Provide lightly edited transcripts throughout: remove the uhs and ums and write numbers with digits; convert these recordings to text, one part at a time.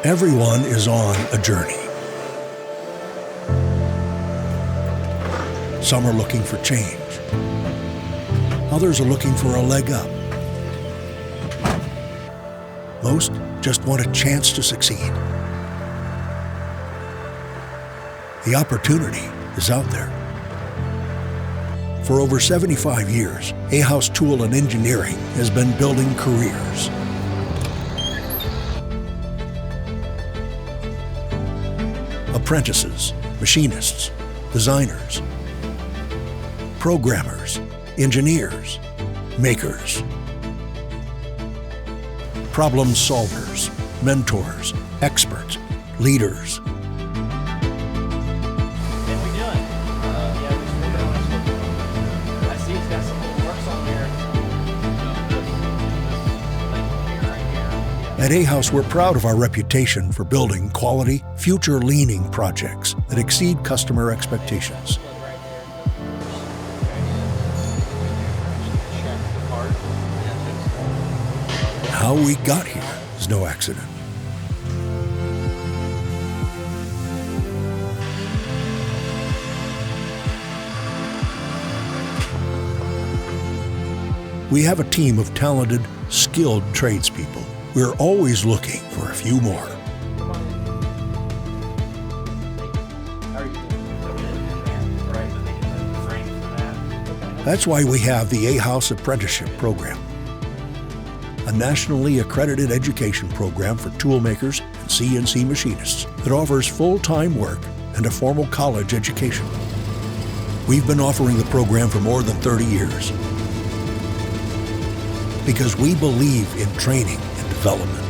Everyone is on a journey. Some are looking for change. Others are looking for a leg up. Most just want a chance to succeed. The opportunity is out there. For over 75 years, Ahaus Tool and Engineering has been building careers. Apprentices, machinists, designers, programmers, engineers, makers, problem solvers, mentors, experts, leaders. At Ahaus, we're proud of our reputation for building quality, future-leaning projects that exceed customer expectations. How we got here is no accident. We have a team of talented, skilled tradespeople. We're always looking for a few more. That's why we have the Ahaus Apprenticeship program, a nationally accredited education program for toolmakers and CNC machinists that offers full-time work and a formal college education. We've been offering the program for more than 30 years because we believe in training and development.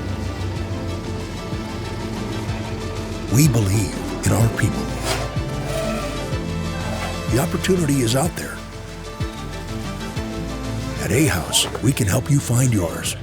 We believe in our people. The opportunity is out there. At Ahaus, we can help you find yours.